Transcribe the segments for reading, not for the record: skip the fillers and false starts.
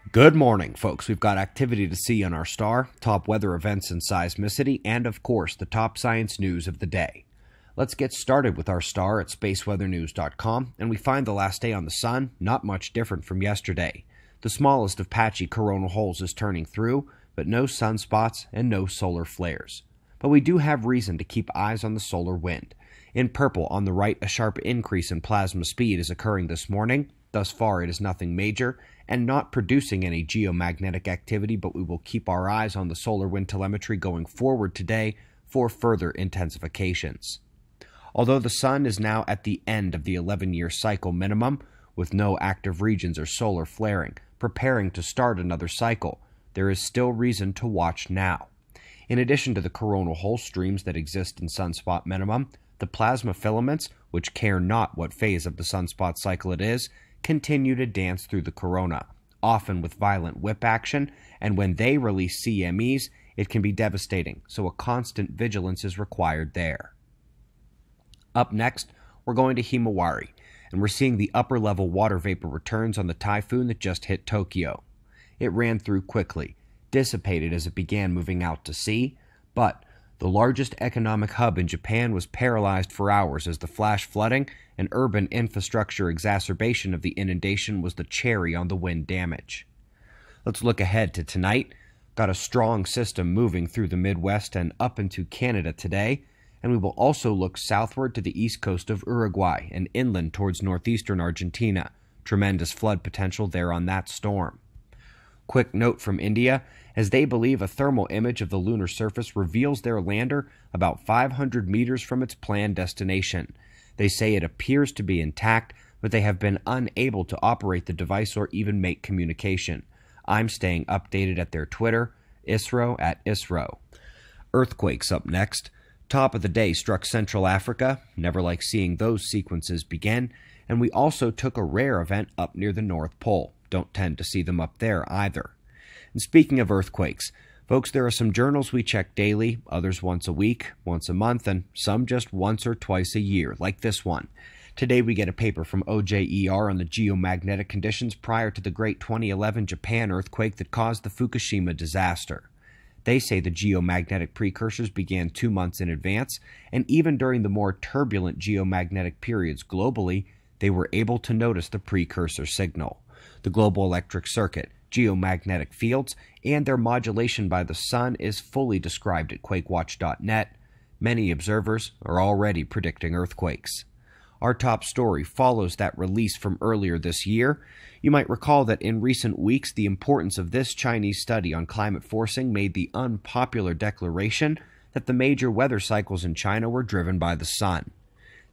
Good morning, folks. We've got activity to see on our star, top weather events and seismicity, and of course, the top science news of the day. Let's get started with our star at spaceweathernews.com, and we find the last day on the sun not much different from yesterday. The smallest of patchy coronal holes is turning through, but no sunspots and no solar flares. But we do have reason to keep eyes on the solar wind. In purple on the right, a sharp increase in plasma speed is occurring this morning. Thus far, it is nothing major and not producing any geomagnetic activity, but we will keep our eyes on the solar wind telemetry going forward today for further intensifications. Although the sun is now at the end of the 11-year cycle minimum, with no active regions or solar flaring, preparing to start another cycle, there is still reason to watch now. In addition to the coronal hole streams that exist in sunspot minimum, the plasma filaments, which care not what phase of the sunspot cycle it is, continue to dance through the corona, often with violent whip action, and when they release CMEs, it can be devastating, so a constant vigilance is required there. Up next, we're going to Himawari, and we're seeing the upper-level water vapor returns on the typhoon that just hit Tokyo. It ran through quickly, dissipated as it began moving out to sea, but the largest economic hub in Japan was paralyzed for hours as the flash flooding and urban infrastructure exacerbation of the inundation was the cherry on the wind damage. Let's look ahead to tonight. Got a strong system moving through the Midwest and up into Canada today, and we will also look southward to the east coast of Uruguay and inland towards northeastern Argentina. Tremendous flood potential there on that storm. Quick note from India, as they believe a thermal image of the lunar surface reveals their lander about 500 meters from its planned destination. They say it appears to be intact, but they have been unable to operate the device or even make communication. I'm staying updated at their Twitter, ISRO at ISRO. Earthquakes up next. Top of the day struck Central Africa, never like seeing those sequences begin, and we also took a rare event up near the North Pole. Don't tend to see them up there either. And speaking of earthquakes, folks, there are some journals we check daily, others once a week, once a month, and some just once or twice a year, like this one. Today we get a paper from OJER on the geomagnetic conditions prior to the great 2011 Japan earthquake that caused the Fukushima disaster. They say the geomagnetic precursors began 2 months in advance, and even during the more turbulent geomagnetic periods globally, they were able to notice the precursor signal. The global electric circuit, geomagnetic fields, and their modulation by the sun is fully described at quakewatch.net. Many observers are already predicting earthquakes. Our top story follows that release from earlier this year. You might recall that in recent weeks, the importance of this Chinese study on climate forcing made the unpopular declaration that the major weather cycles in China were driven by the sun.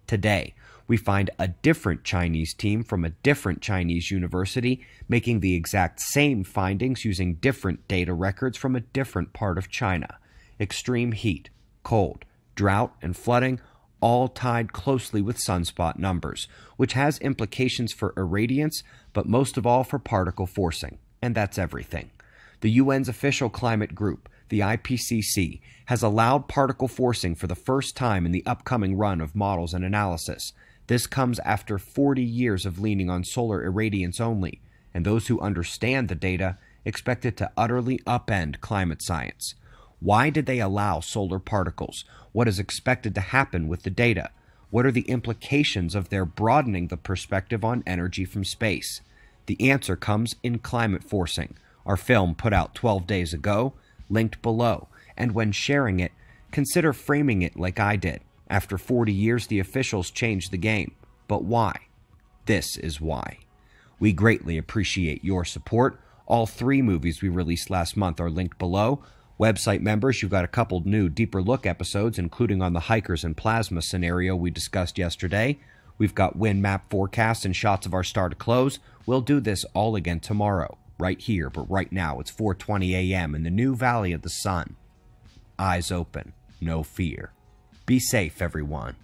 Today, we find a different Chinese team from a different Chinese university making the exact same findings using different data records from a different part of China. Extreme heat, cold, drought, and flooding all tied closely with sunspot numbers, which has implications for irradiance, but most of all for particle forcing. And that's everything. The UN's official climate group, the IPCC, has allowed particle forcing for the first time in the upcoming run of models and analysis. This comes after 40 years of leaning on solar irradiance only, and those who understand the data expect it to utterly upend climate science. Why did they allow solar particles? What is expected to happen with the data? What are the implications of their broadening the perspective on energy from space? The answer comes in Climate Forcing, our film put out 12 days ago, linked below, and when sharing it, consider framing it like I did. After 40 years, the officials changed the game. But why? This is why. We greatly appreciate your support. All 3 movies we released last month are linked below. Website members, you've got a couple new deeper look episodes, including on the hikers and plasma scenario we discussed yesterday. We've got wind map forecasts and shots of our star to close. We'll do this all again tomorrow, right here, but right now it's 4:20 a.m. in the new Valley of the Sun. Eyes open, no fear. Be safe, everyone.